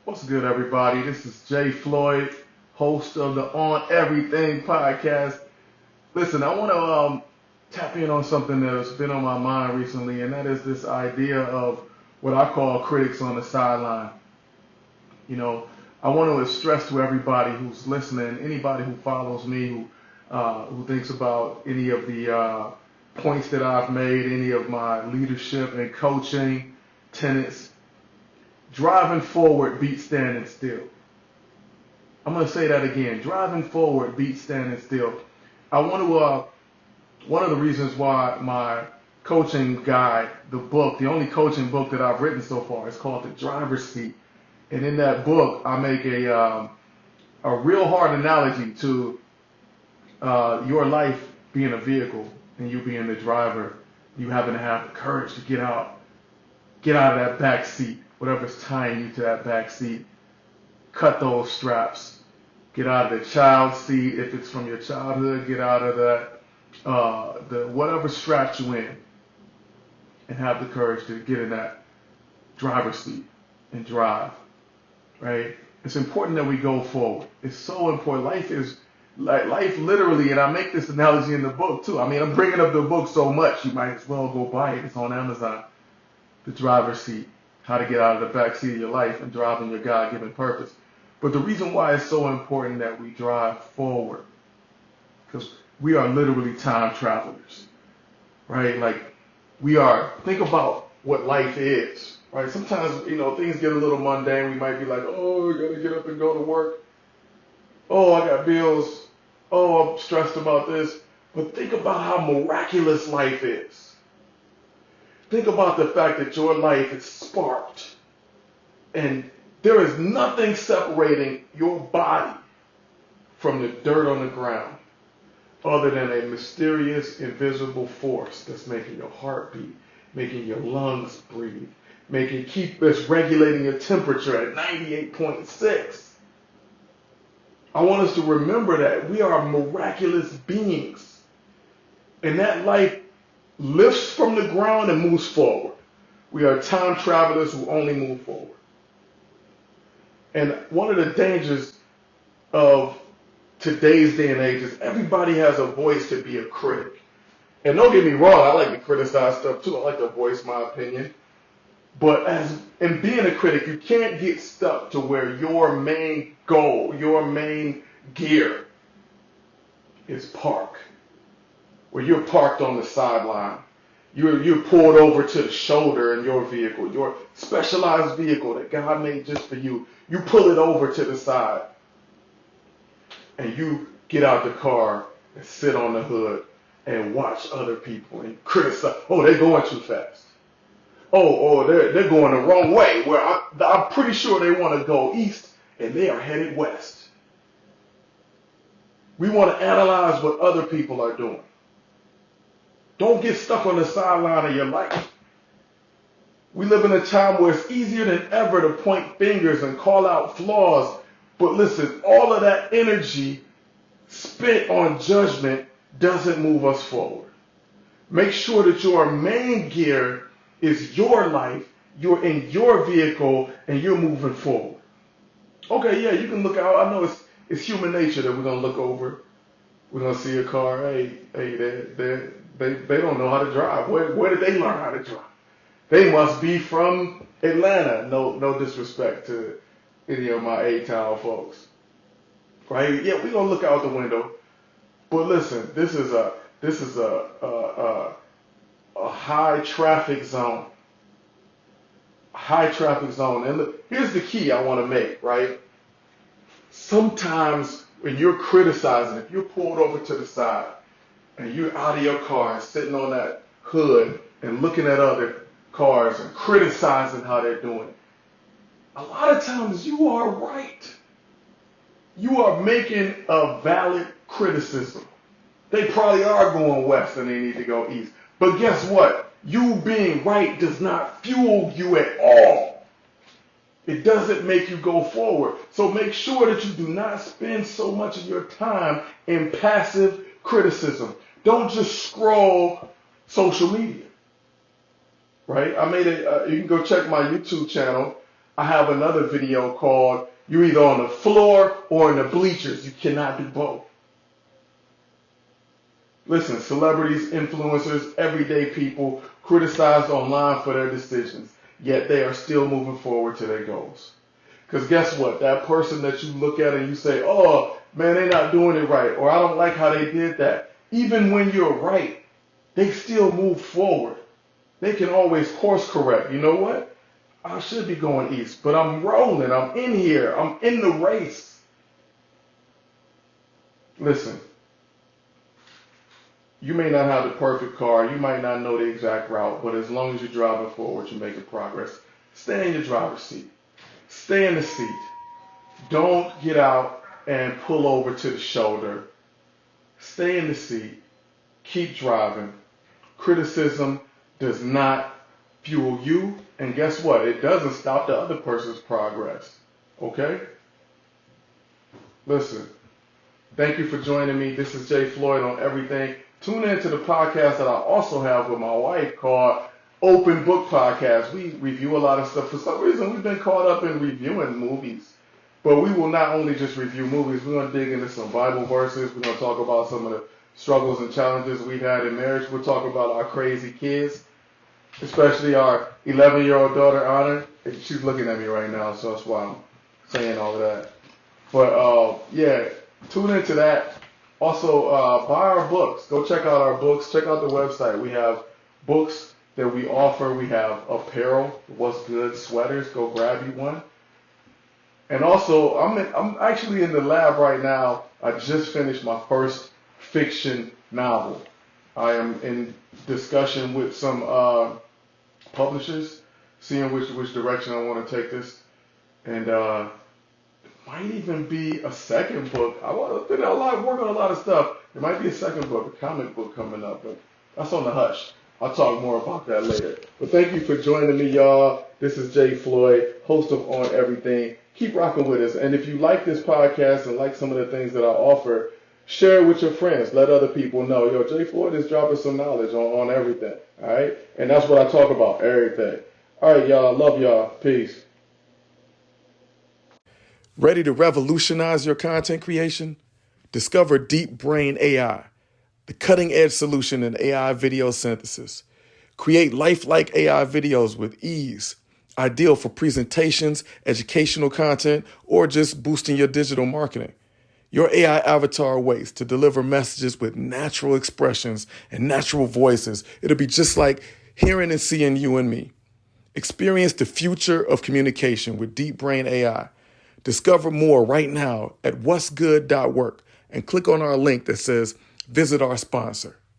What's good, everybody? This is Jay Floyd, host of the On Everything podcast. Listen, I want to tap in on something that's been on my mind recently, and that is this idea of what I call critics on the sideline. I want to stress to everybody who's listening, anybody who follows me, who thinks about any of the points that I've made, any of my leadership and coaching tenets. Driving forward beats standing still. I'm going to say that again. Driving forward beats standing still. I want to, one of the reasons why my coaching guide, the book, the only coaching book that I've written so far, is called The Driver's Seat. And in that book, I make a real hard analogy to your life being a vehicle and you being the driver. You having to have the courage to get out of that back seat. Whatever's tying you to that back seat, cut those straps. Get out of the child seat. If it's from your childhood, get out of that, the whatever straps you in, and have the courage to get in that driver's seat and drive. Right? It's important that we go forward. It's so important. Life literally, and I make this analogy in the book too. I mean, I'm bringing up the book so much, you might as well go buy it. It's on Amazon. The Driver's Seat. How to get out of the back seat of your life and drive in your God-given purpose. But the reason why it's so important that we drive forward, because we are literally time travelers, right? Like think about what life is, right? Sometimes, things get a little mundane. We might be like, oh, I gotta get up and go to work. Oh, I got bills. Oh, I'm stressed about this. But think about how miraculous life is. Think about the fact that your life is sparked and there is nothing separating your body from the dirt on the ground other than a mysterious, invisible force that's making your heart beat, making your lungs breathe, that's regulating your temperature at 98.6. I want us to remember that we are miraculous beings, and that life lifts from the ground and moves forward. We are time travelers who only move forward. And one of the dangers of today's day and age is everybody has a voice to be a critic. And don't get me wrong, I like to criticize stuff too. I like to voice my opinion. But in being a critic, you can't get stuck to where your main goal, your main gear is park. Where you're parked on the sideline. You're pulled over to the shoulder in your vehicle, your specialized vehicle that God made just for you. You pull it over to the side and you get out the car and sit on the hood and watch other people and criticize. Oh, they're going too fast. Oh, they're going the wrong way. Where I'm pretty sure they want to go east and they are headed west. We want to analyze what other people are doing. Don't get stuck on the sideline of your life. We live in a time where it's easier than ever to point fingers and call out flaws. But listen, all of that energy spent on judgment doesn't move us forward. Make sure that your main gear is your life, you're in your vehicle, and you're moving forward. Okay, yeah, you can look out. I know it's human nature that we're going to look over. We're going to see a car. Hey, they don't know how to drive. Where did they learn how to drive? They must be from Atlanta. No disrespect to any of my A-Town folks. Right? Yeah, we're gonna look out the window. But listen, this is a high traffic zone. High traffic zone. And look, here's the key I want to make, right? Sometimes when you're criticizing, if you're pulled over to the side, and you're out of your car sitting on that hood and looking at other cars and criticizing how they're doing, a lot of times you are right. You are making a valid criticism. They probably are going west and they need to go east. But guess what? You being right does not fuel you at all. It doesn't make you go forward. So make sure that you do not spend so much of your time in passive criticism. Don't just scroll social media, right? I made it. You can go check my YouTube channel. I have another video called You're Either on the Floor or in the Bleachers. You cannot do both. Listen, celebrities, influencers, everyday people criticized online for their decisions, yet they are still moving forward to their goals. Because guess what? That person that you look at and you say, oh, man, they're not doing it right, or I don't like how they did that. Even when you're right, they still move forward. They can always course correct. You know what? I should be going east, but I'm rolling. I'm in here. I'm in the race. Listen, you may not have the perfect car. You might not know the exact route, but as long as you're driving forward, you're making progress. Stay in your driver's seat. Stay in the seat. Don't get out and pull over to the shoulder. Stay in the seat. Keep driving. Criticism does not fuel you, and guess what? It doesn't stop the other person's progress. Okay? Listen, thank you for joining me. This is Jay Floyd on everything. Tune in to the podcast that I also have with my wife called Open Book Podcast. We review a lot of stuff. For some reason, we've been caught up in reviewing movies. But we will not only just review movies, we're going to dig into some Bible verses. We're going to talk about some of the struggles and challenges we've had in marriage. We'll talk about our crazy kids, especially our 11-year-old daughter, Honor. She's looking at me right now, so that's why I'm saying all of that. But, yeah, tune into that. Also, buy our books. Go check out our books. Check out the website. We have books that we offer. We have apparel, what's good, sweaters. Go grab you one. And also, I'm actually in the lab right now. I just finished my first fiction novel. I am in discussion with some publishers, seeing which direction I want to take this. And it might even be a second book. I want to work on a lot of stuff. There might be a second book, a comic book coming up, but that's on the hush. I'll talk more about that later. But thank you for joining me, y'all. This is Jay Floyd, host of On Everything. Keep rocking with us. And if you like this podcast and like some of the things that I offer, share it with your friends. Let other people know, yo, Jay Floyd is dropping some knowledge on everything. All right? And that's what I talk about, everything. All right, y'all. Love y'all. Peace. Ready to revolutionize your content creation? Discover Deep Brain AI, the cutting-edge solution in AI video synthesis. Create lifelike AI videos with ease, ideal for presentations, educational content, or just boosting your digital marketing. Your AI avatar waits to deliver messages with natural expressions and natural voices. It'll be just like hearing and seeing you and me. Experience the future of communication with Deep Brain AI. Discover more right now at what'sgood.work and click on our link that says visit our sponsor.